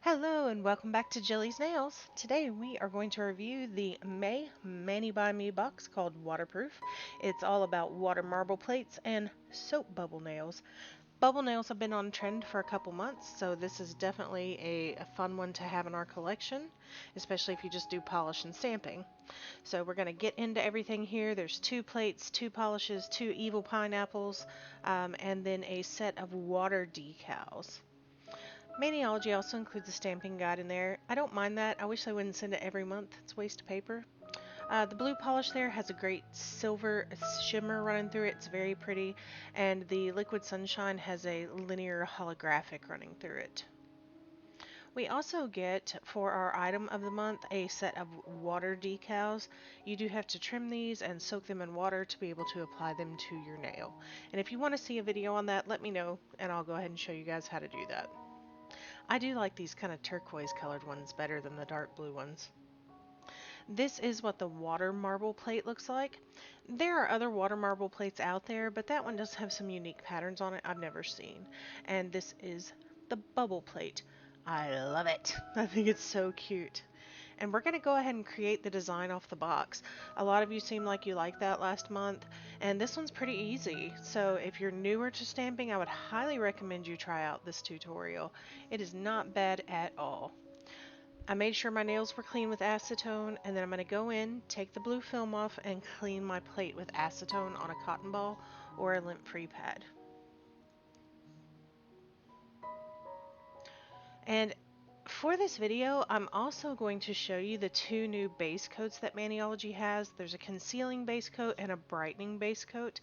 Hello and welcome back to Jillies Nails. Today we are going to review the May Mani by Me box called Waterproof. It's all about water marble plates and soap bubble nails. Bubble nails have been on trend for a couple months, so this is definitely a fun one to have in our collection, especially if you just do polish and stamping. So we're going to get into everything here. There's two plates, two polishes, two evil pineapples, and then a set of water decals. Maniology also includes a stamping guide in there. I don't mind that. I wish they wouldn't send it every month. It's a waste of paper. The blue polish there has a great silver shimmer running through it. It's very pretty. And the liquid sunshine has a linear holographic running through it. We also get, for our item of the month, a set of water decals. You do have to trim these and soak them in water to be able to apply them to your nail. And if you want to see a video on that, let me know and I'll go ahead and show you guys how to do that. I do like these kind of turquoise colored ones better than the dark blue ones. This is what the water marble plate looks like. There are other water marble plates out there, but that one does have some unique patterns on it I've never seen. And this is the bubble plate. I love it. I think it's so cute. And we're going to go ahead and create the design off the box. A lot of you seemed like you liked that last month, and this one's pretty easy. So if you're newer to stamping, I would highly recommend you try out this tutorial. It is not bad at all. I made sure my nails were clean with acetone, and then I'm going to go in, take the blue film off, and clean my plate with acetone on a cotton ball or a lint-free pad. And for this video, I'm also going to show you the two new base coats that Maniology has. There's a concealing base coat and a brightening base coat.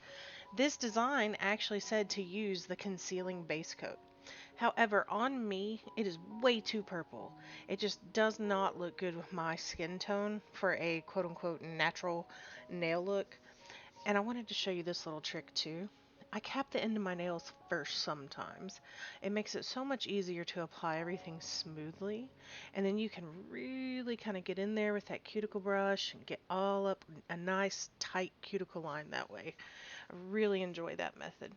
This design actually said to use the concealing base coat. However, on me, it is way too purple. It just does not look good with my skin tone for a quote-unquote natural nail look. And I wanted to show you this little trick too. I cap the end of my nails first sometimes. It makes it so much easier to apply everything smoothly. And then you can really kind of get in there with that cuticle brush and get all up a nice tight cuticle line that way. I really enjoy that method.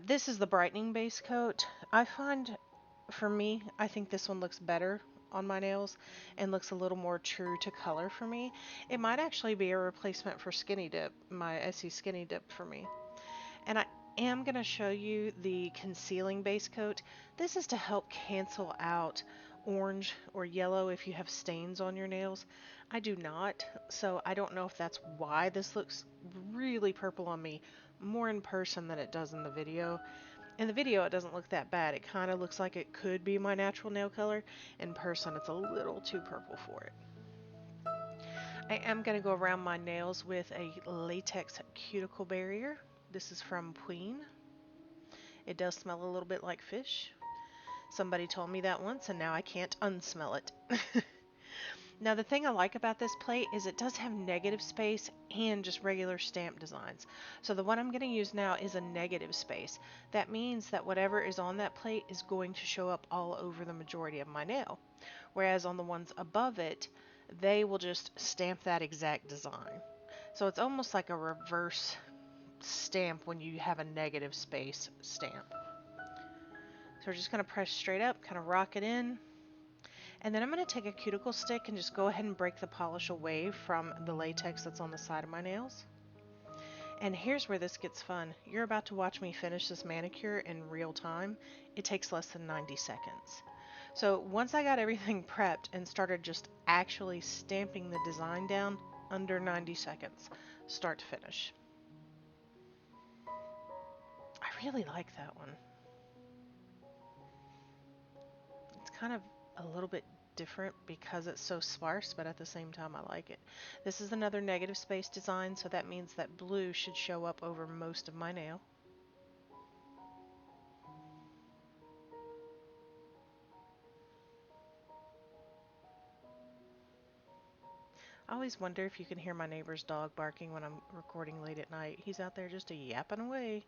This is the brightening base coat. I find, for me, I think this one looks better on my nails and looks a little more true to color for me. It might actually be a replacement for Skinny Dip, my Essie Skinny Dip for me. And I am going to show you the concealing base coat. This is to help cancel out orange or yellow if you have stains on your nails. I do not, so I don't know if that's why this looks really purple on me, more in person than it does in the video. In the video, it doesn't look that bad. It kind of looks like it could be my natural nail color. In person, it's a little too purple for it. I am going to go around my nails with a latex cuticle barrier. This is from Queen. It does smell a little bit like fish. Somebody told me that once, and now I can't unsmell it. Now, the thing I like about this plate is it does have negative space and just regular stamp designs. So the one I'm going to use now is a negative space. That means that whatever is on that plate is going to show up all over the majority of my nail. Whereas on the ones above it, they will just stamp that exact design. So it's almost like a reverse stamp when you have a negative space stamp. So we're just going to press straight up, kind of rock it in. And then I'm going to take a cuticle stick and just go ahead and break the polish away from the latex that's on the side of my nails. And here's where this gets fun. You're about to watch me finish this manicure in real time. It takes less than 90 seconds. So once I got everything prepped and started just actually stamping the design down, under 90 seconds, start to finish. I really like that one. It's kind of a little bit different because it's so sparse, but at the same time I like it. This is another negative space design, so that means that blue should show up over most of my nail. I always wonder if you can hear my neighbor's dog barking when I'm recording late at night. He's out there just yapping away.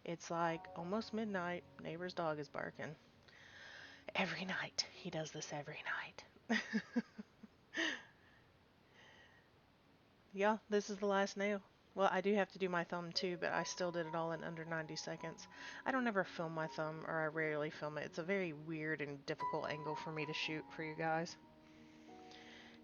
It's like almost midnight. Neighbor's dog is barking. Every night. He does this every night. Yeah, this is the last nail. Well, I do have to do my thumb too, but I still did it all in under 90 seconds. I don't ever film my thumb, or I rarely film it. It's a very weird and difficult angle for me to shoot for you guys.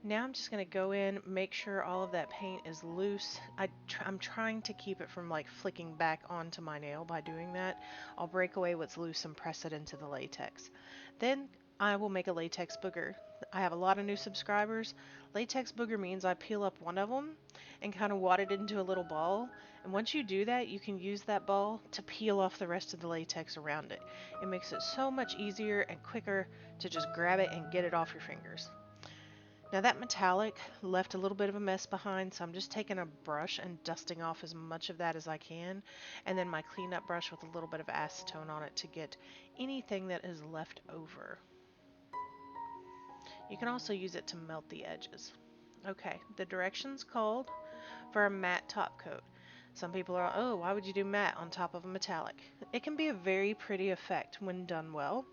Now I'm just going to go in, make sure all of that paint is loose. I'm trying to keep it from like flicking back onto my nail by doing that. I'll break away what's loose and press it into the latex. Then I will make a latex booger. I have a lot of new subscribers. Latex booger means I peel up one of them and kind of wad it into a little ball. And once you do that, you can use that ball to peel off the rest of the latex around it. It makes it so much easier and quicker to just grab it and get it off your fingers. Now that metallic left a little bit of a mess behind, so I'm just taking a brush and dusting off as much of that as I can, and then my cleanup brush with a little bit of acetone on it to get anything that is left over. You can also use it to melt the edges. Okay, the directions called for a matte top coat. Some people are, oh, why would you do matte on top of a metallic? It can be a very pretty effect when done well.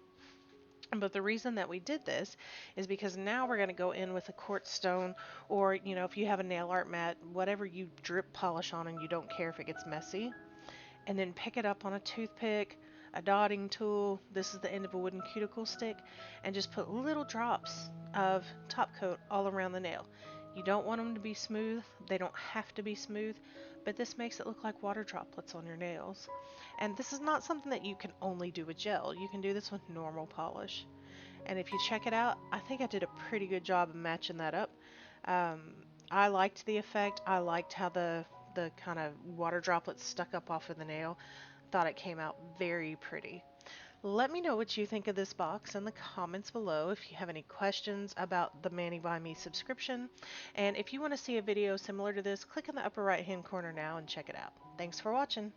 But the reason that we did this is because now we're going to go in with a quartz stone, or, if you have a nail art mat, whatever you drip polish on and you don't care if it gets messy, and then pick it up on a toothpick, a dotting tool, this is the end of a wooden cuticle stick, and just put little drops of top coat all around the nail. You don't want them to be smooth, they don't have to be smooth, but this makes it look like water droplets on your nails. And this is not something that you can only do with gel, you can do this with normal polish. And if you check it out, I think I did a pretty good job of matching that up. Um, I liked the effect. I liked how the kind of water droplets stuck up off of the nail. Thought it came out very pretty. Let me know what you think of this box in the comments below if you have any questions about the Mani by Me subscription. And if you want to see a video similar to this, click in the upper right hand corner now and check it out. Thanks for watching.